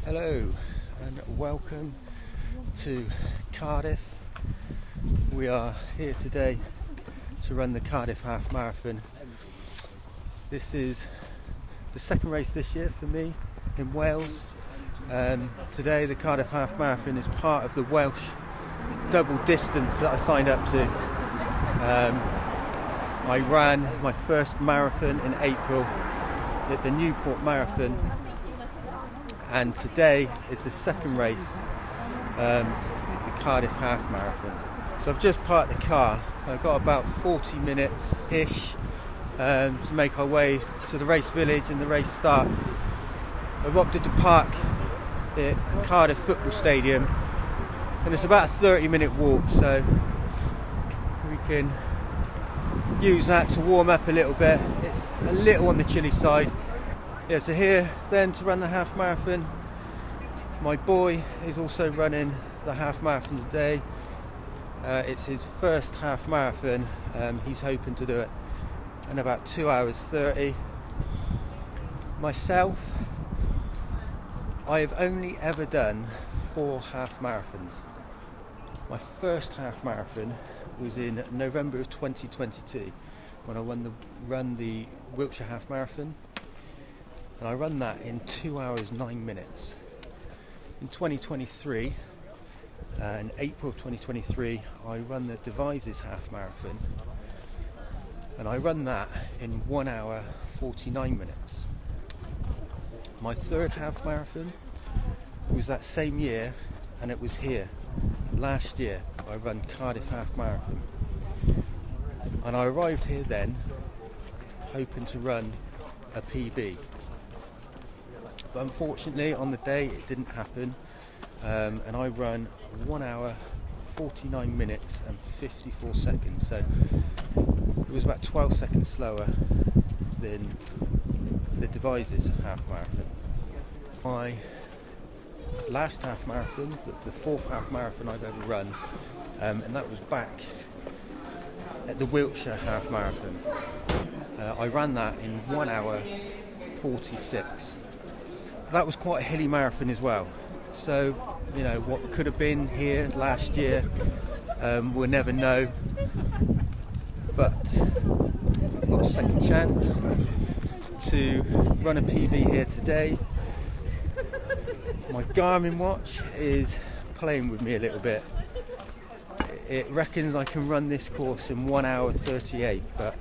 Hello and welcome to Cardiff. We are here today to run the Cardiff Half Marathon. This is the second race this year for me in Wales. Today the Cardiff Half Marathon is part of the Welsh double distance that I signed up to. I ran my first marathon in April at the Newport Marathon, and today is the second race, the Cardiff Half Marathon. So I've just parked the car, so I've got about 40 minutes-ish to make our way to the race village and the race start. I've opted to park at Cardiff Football Stadium, and it's about a 30-minute walk, so we can use that to warm up a little bit. It's a little on the chilly side. Yeah, so here then to run the half marathon. My boy is also running the half marathon today. It's his first half marathon. He's hoping to do it in about 2 hours 30. Myself, I have only ever done 4 half marathons. My first half marathon was in November of 2022 when I run the Wiltshire Half Marathon, and I ran that in 2 hours 9 minutes. In 2023, in April of 2023, I run the Devizes Half Marathon, and I run that in 1 hour 49 minutes. My third half marathon was that same year, and it was here. Last year I ran Cardiff Half Marathon, and I arrived here then hoping to run a PB, but unfortunately on the day it didn't happen, and I ran 1 hour 49 minutes and 54 seconds, so it was about 12 seconds slower than the Devizes Half Marathon. My last half marathon, the fourth half marathon I've ever run, and that was back at the Wiltshire Half Marathon. I ran that in 1 hour 46. That was quite a hilly marathon as well, so you know what could have been here last year, we'll never know, but I've got a second chance to run a PB here today. My Garmin watch is playing with me a little bit. It reckons I can run this course in 1 hour 38, but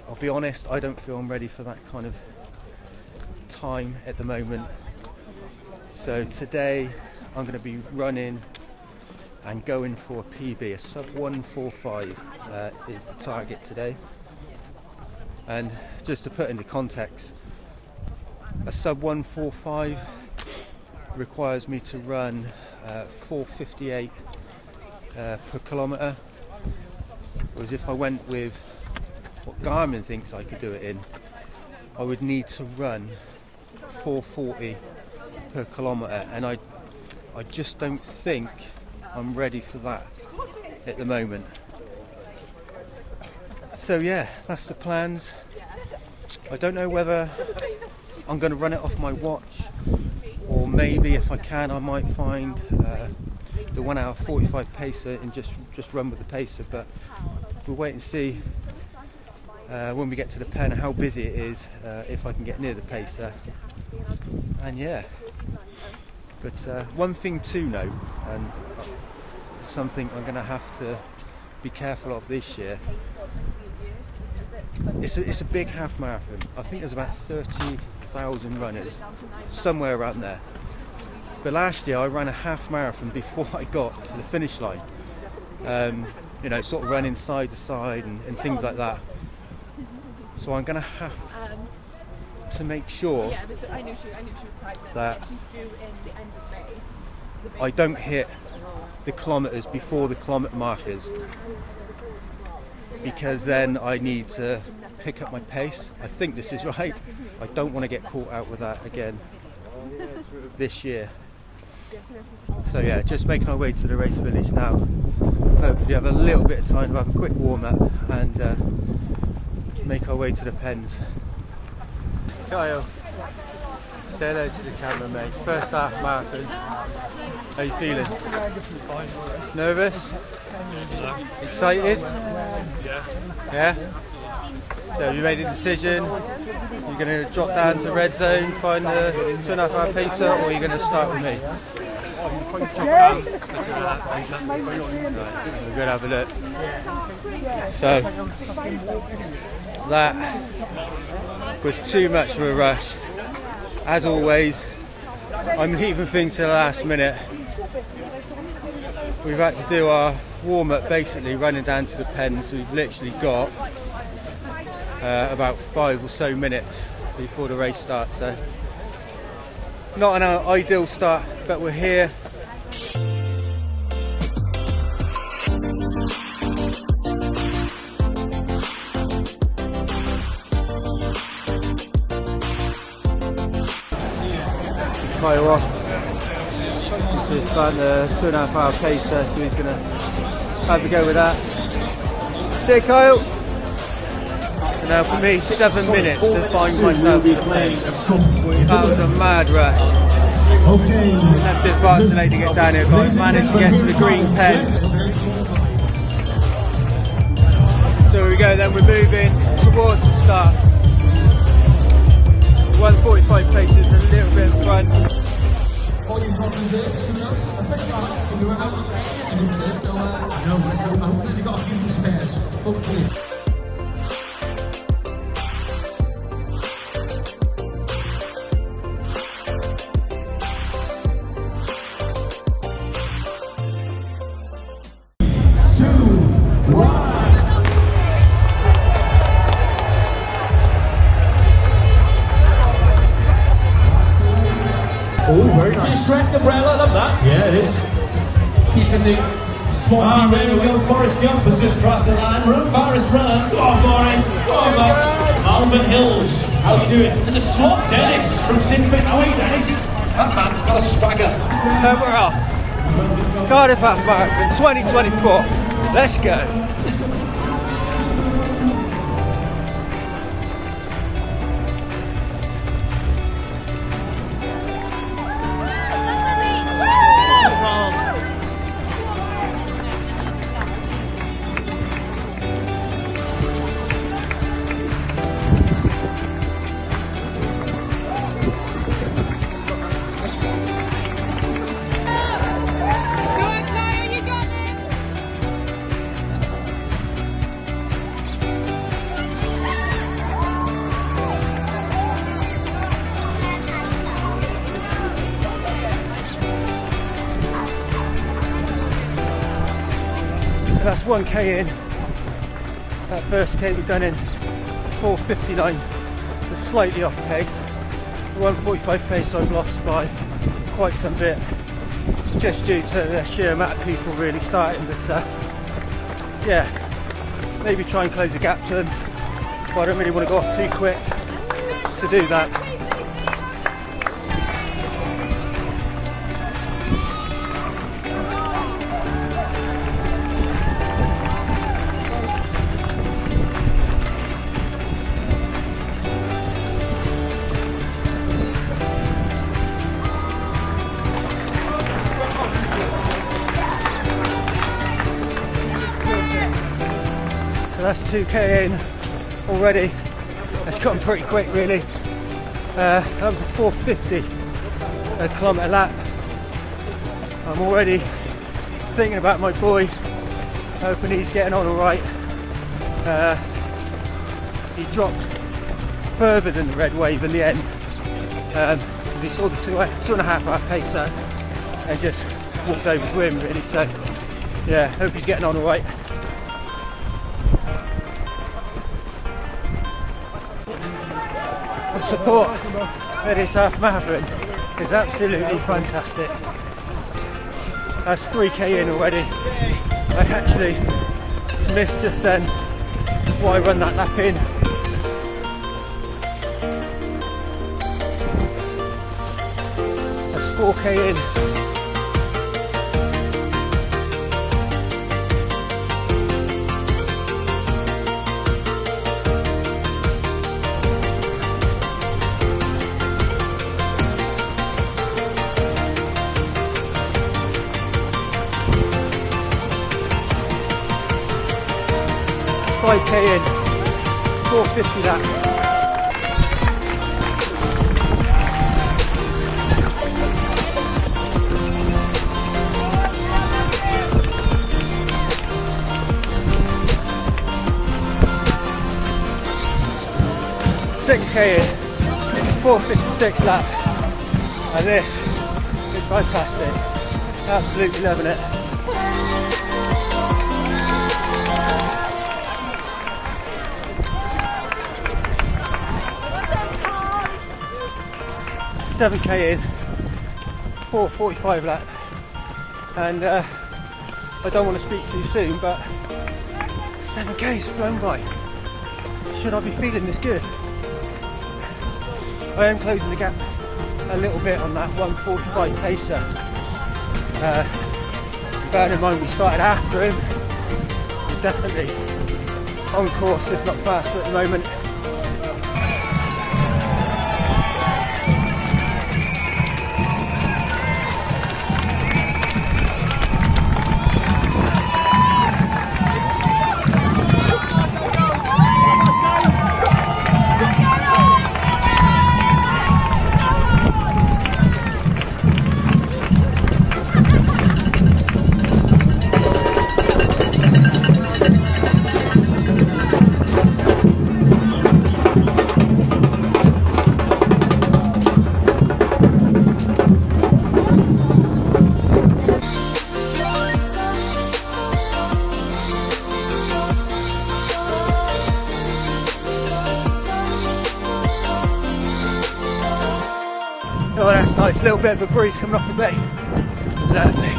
I'll be honest, I don't feel I'm ready for that kind of time at the moment. So today I'm going to be running and going for a PB. A sub 145 is the target today. And just to put into context, a sub 145 requires me to run 4:58 per kilometre, whereas if I went with what Garmin thinks I could do it in, I would need to run 4:40 per kilometre, and I just don't think I'm ready for that at the moment. So yeah, that's the plans. I don't know whether I'm going to run it off my watch, or maybe if I can I might find the 1 hour 45 pacer and just run with the pacer, but we'll wait and see when we get to the pen how busy it is, if I can get near the pacer. And yeah, but one thing to note, and something I'm going to have to be careful of this year, it's a big half marathon. I think there's about 30,000 runners, somewhere around there. But last year I ran a half marathon before I got to the finish line. You know, sort of running side to side and things like that. So I'm going to have to make sure that I don't hit the kilometres before the kilometre markers, because then I need to pick up my pace. I think this is right. I don't want to get caught out with that again this year. So yeah, just making our way to the race village now. Hopefully have a little bit of time to have a quick warm up and make our way to the pens. Kyle. Say hello to the camera, mate. First half marathon. How you feeling? Nervous? Excited? Yeah? So you made a decision? You're going to drop down to red zone, find the 2.5 hour pacer, or are you going to start with me? Drop down to 2.5 pacer. Right, we're going to have a look. So, that was too much of a rush. As always, I'm leaving things to the last minute. We've had to do our warm-up basically running down to the pen, so we've literally got about 5 or so minutes before the race starts. So not an ideal start, but we're here. Kyle so it's about the 2.5 hour pacer, so he's going to have a go with that. See Kyle? And now for me, 7 minutes to find myself to the pen. That was a mad rush. Left it far too late to get down here, but I managed to get to the green pen. So here we go, then we're moving towards the start. 1:45 paces, a little bit in front. Shrek umbrella, I love that. Yeah, it is. Keeping the swampy there we go. Forrest Gump has just crossed the line. Run, Forrest, run. Go on, Forrest. Go on, Bob. Alvin Hills, how you doing? There's a swap, Dennis from Sinfit. How are you, Dennis? That man's got a swagger. And we're off. Cardiff Half Marathon 2024. Let's go. So that's 1k in. That first k we've done in 4:59. It's slightly off pace. The 1:45 pace I've lost by quite some bit, just due to the sheer amount of people really starting. But yeah, maybe try and close the gap to them. But I don't really want to go off too quick to do that. So that's 2k in already. That's gotten pretty quick really. That was a 4:50 a kilometre lap. I'm already thinking about my boy, hoping he's getting on alright. He dropped further than the red wave in the end, because he saw the 2.5 hour pacer and just walked over to him really. So yeah, hope he's getting on alright. The support at this half marathon is absolutely fantastic. That's 3k in already. I actually missed just then why I run that lap in. That's 4k in. 5k in, 450 lap. Six k in, 456 lap, and this is fantastic. Absolutely loving it. Seven k in, 445 lap, and I don't want to speak too soon, but 7k's flown by. Should I be feeling this good? I am closing the gap a little bit on that 145 pacer. Bearing in mind we started after him, we're definitely on course, if not faster at the moment. Oh, that's nice. A little bit of a breeze coming off the bay. Lovely.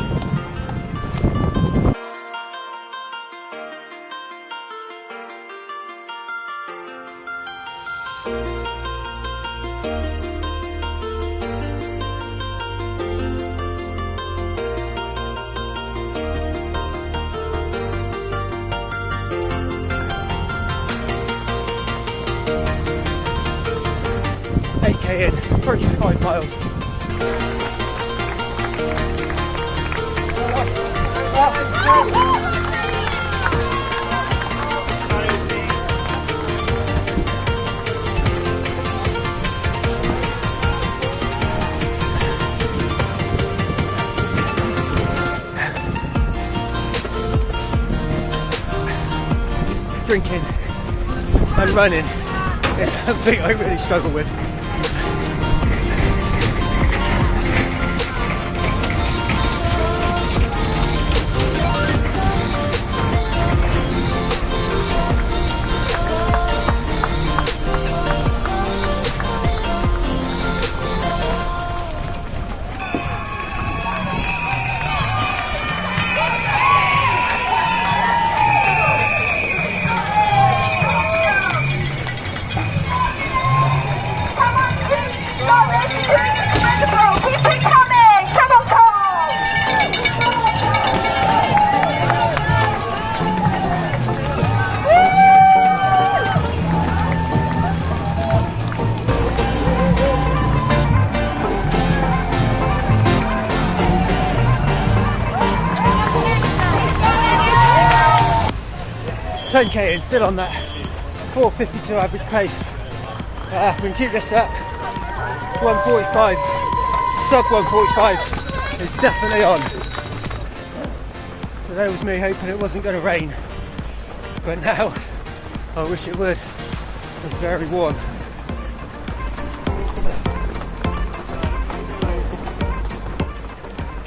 In, approaching 5 miles. Drinking and running is something I really struggle with. $10k in, still on that 452 average pace. We can keep this up. 145, sub 145 is definitely on. So that was me hoping it wasn't going to rain, but now I wish it would. It's very warm.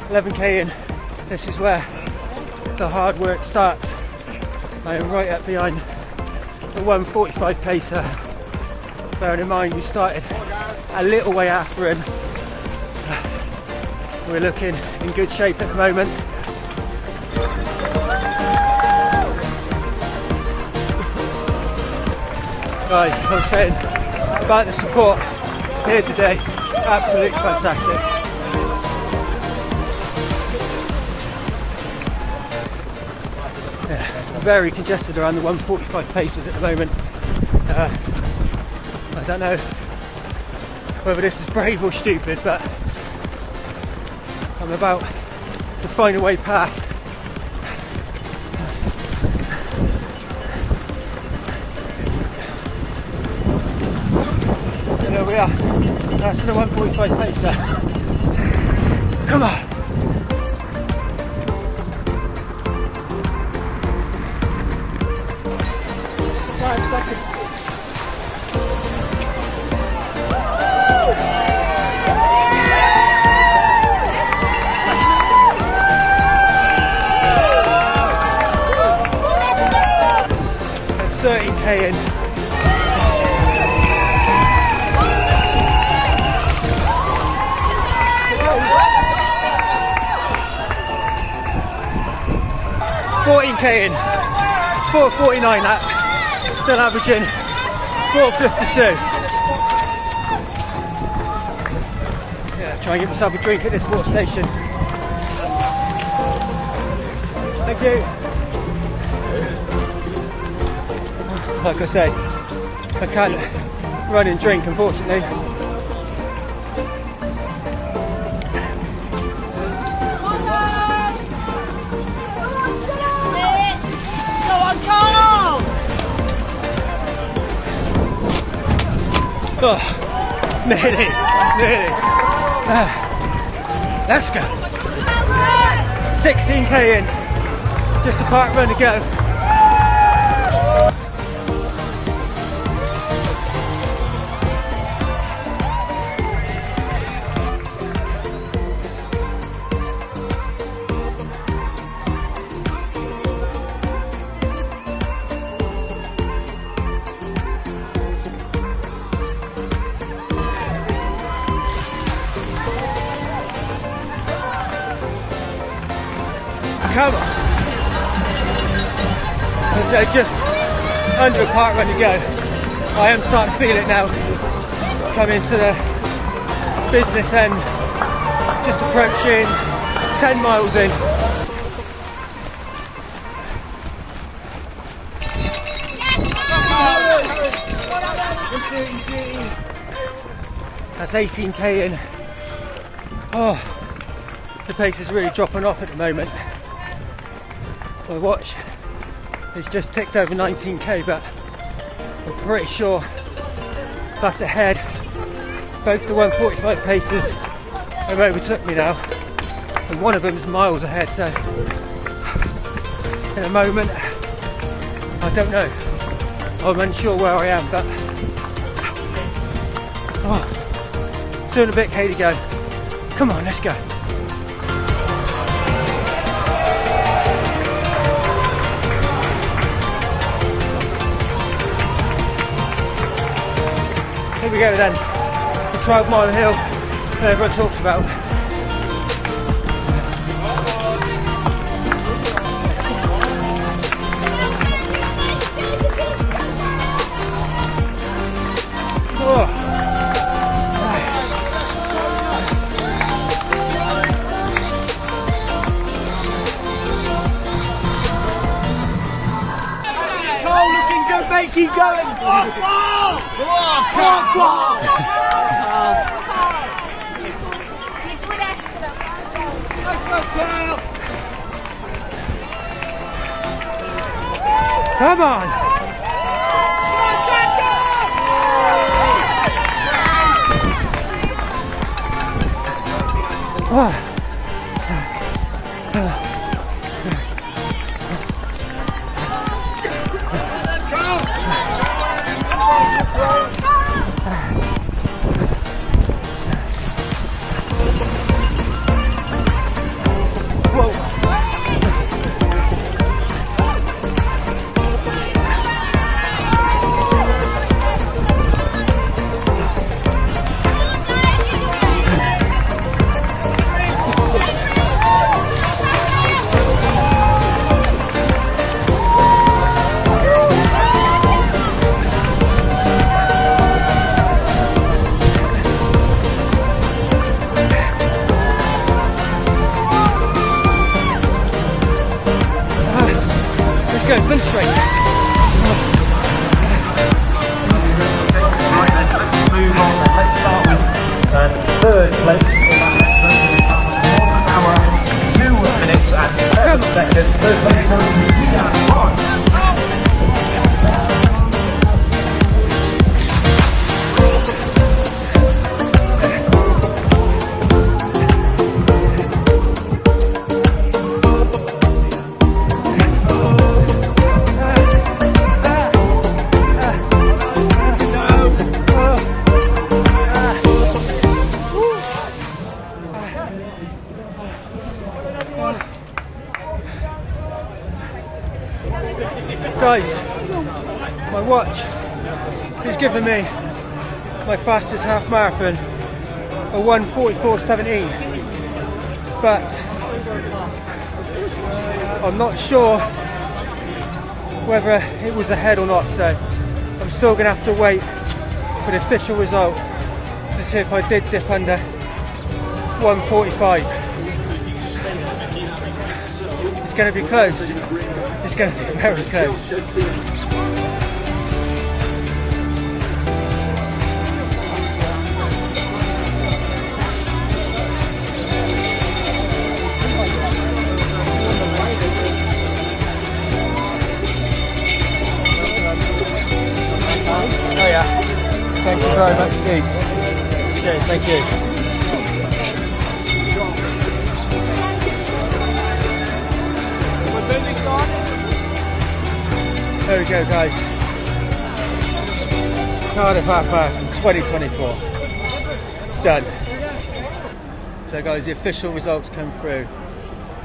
$11k in, this is where the hard work starts. I am right up behind the 145 pacer. Bearing in mind we started a little way after him. We're looking in good shape at the moment. Guys, I was saying about the support here today, absolutely fantastic. Very congested around the 145 paces at the moment. I don't know whether this is brave or stupid, but I'm about to find a way past There we are. That's the 145 pacer. Come on. That's 13k in. $14k in, 4:49 that, still averaging 4:52. Yeah, try and get myself a drink at this water station. Thank you. Like I say, I can't run and drink, unfortunately. Oh, nearly. Let's go. 16k in, just a park run to go. Come on. So just under a park run to go. I am starting to feel it now. Coming to the business end, just approaching 10 miles in. That's 18k in. Oh, the pace is really dropping off at the moment. My watch has just ticked over 19k, but I'm pretty sure that's ahead. Both the 145 paces have overtook me now, and one of them is miles ahead, so in a moment, I don't know. I'm unsure where I am, but 2 and a bit k to go. Come on, let's go. Here we go then, the 12-mile hill that everyone talks about. Oh. Cole looking good, mate, keep going! Come on! Let's go, finish straight. Right then, let's move on then. Let's start with third place in that next 1 hour, 2 minutes and 7 seconds. Third place goes to Dion Ross. guys, my watch is giving me my fastest half marathon, a 1:44.17, but I'm not sure whether it was ahead or not, so I'm still going to have to wait for the official result to see if I did dip under 1:45. It's going to be close. It's going to be very close. Oh yeah. Thank you very much indeed. Cheers, thank you. There we go, guys. Cardiff Half Marathon 2024. Done. So guys, the official results come through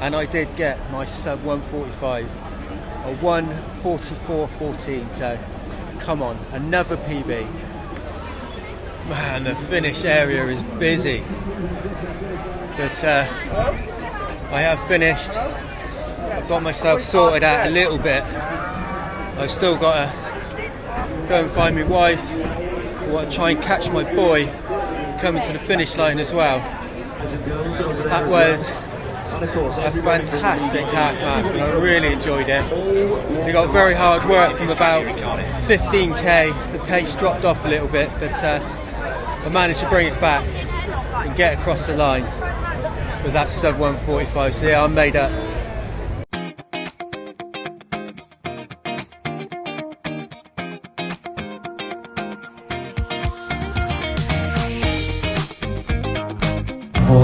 and I did get my sub 1:45, a 1:44.14, so come on, another PB. Man, the finish area is busy. But I have finished. I've got myself sorted out a little bit. I've still got to go and find my wife. I want to try and catch my boy coming to the finish line as well. That was a fantastic half marathon. I really enjoyed it. We got very hard work from about 15k. The pace dropped off a little bit, but I managed to bring it back and get across the line with that sub 1:45. So yeah, I'm made up.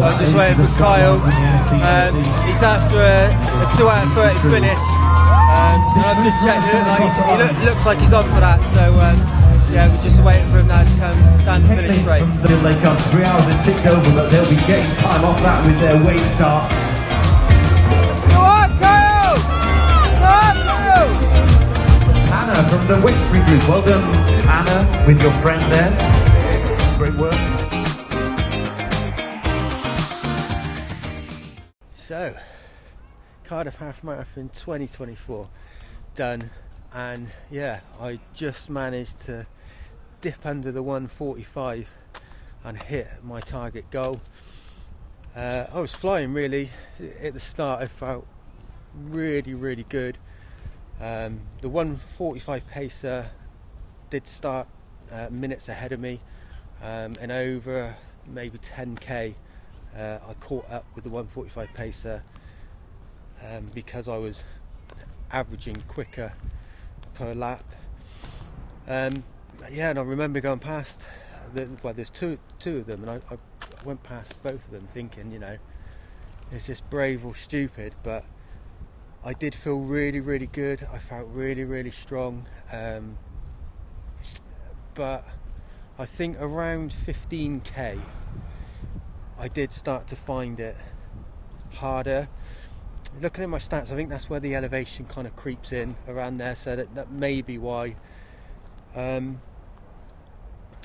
I'm just waiting for Kyle. He's after a 2 out of 30 finish. And I've just checked it. He looks like he's on for that. So yeah, we're just waiting for him now to come down the finish straight. Until they come, 3 hours have ticked over, but they'll be getting time off that with their weight starts. Go on, Kyle! Go on, Kyle! Anna from the Westbury Group. Well done, Anna, with your friend there. Great work. So, Cardiff Half Marathon 2024 done, and yeah, I just managed to dip under the 1:45 and hit my target goal. I was flying really at the start. I felt really good. The 1:45 pacer did start minutes ahead of me, and over maybe 10k I caught up with the 1:45 pacer because I was averaging quicker per lap. Yeah, and I remember going past. Well, there's two of them, and I went past both of them, thinking, you know, is this brave or stupid? But I did feel really good. I felt really strong. But I think around 15k. I did start to find it harder. Looking at my stats, I think that's where the elevation kind of creeps in around there, so that may be why. And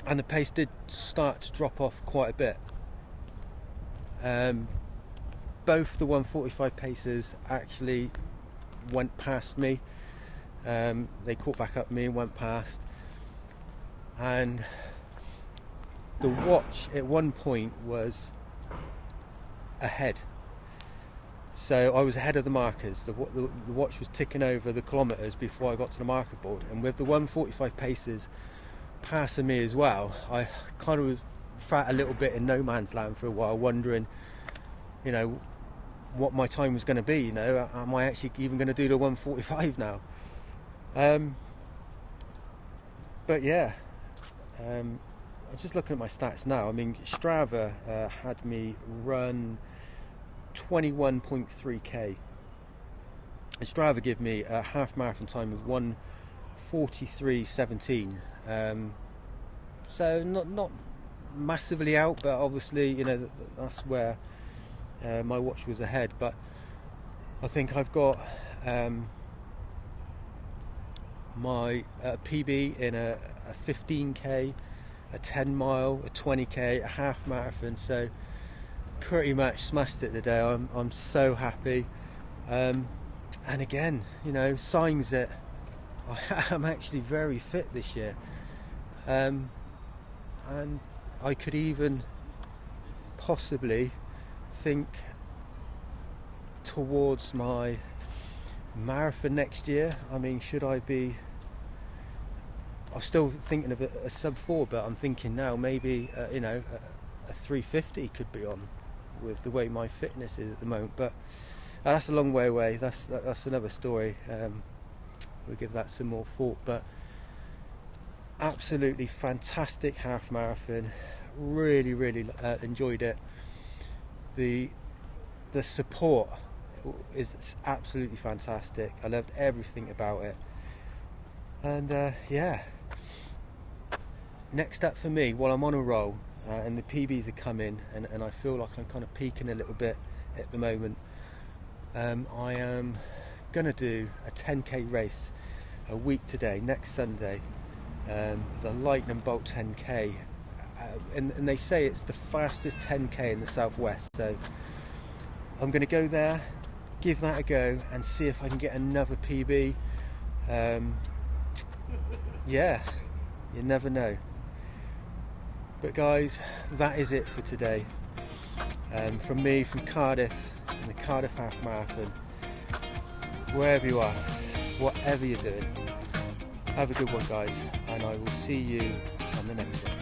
the pace did start to drop off quite a bit. Both the 1:45 pacers actually went past me. They caught back up me and went past. And the watch at one point was ahead, so I was ahead of the markers. The watch was ticking over the kilometres before I got to the marker board, and with the 1:45 paces passing me as well, I kind of felt a little bit in no man's land for a while, wondering, you know, what my time was going to be. You know, am I actually even going to do the 1:45 now? But yeah, I'm just looking at my stats now. I mean, Strava had me run 21.3k. And Strava gave me a half marathon time of 1:43.17. So not massively out, but obviously, you know, that's where my watch was ahead. But I think I've got my PB in a 15k, a 10 mile, a 20k, a half marathon. So pretty much smashed it today. I'm so happy, and again, you know, signs that I am actually very fit this year, and I could even possibly think towards my marathon next year. I mean, should I be, I'm still thinking of a sub 4, but I'm thinking now maybe you know, a 350 could be on with the way my fitness is at the moment. But that's a long way away. That's another story. We'll give that some more thought. But absolutely fantastic half marathon. Really enjoyed it. The support is absolutely fantastic. I loved everything about it. And yeah, next up for me, while I'm on a roll and the PBs are coming, and I feel like I'm kind of peaking a little bit at the moment, I am gonna do a 10k race a week today, next Sunday, the Lightning Bolt 10k, and they say it's the fastest 10k in the southwest. So I'm gonna go there, give that a go, and see if I can get another PB. Yeah, you never know. But guys, that is it for today. From me, from Cardiff, and the Cardiff Half Marathon. Wherever you are, whatever you're doing, have a good one, guys, and I will see you on the next one.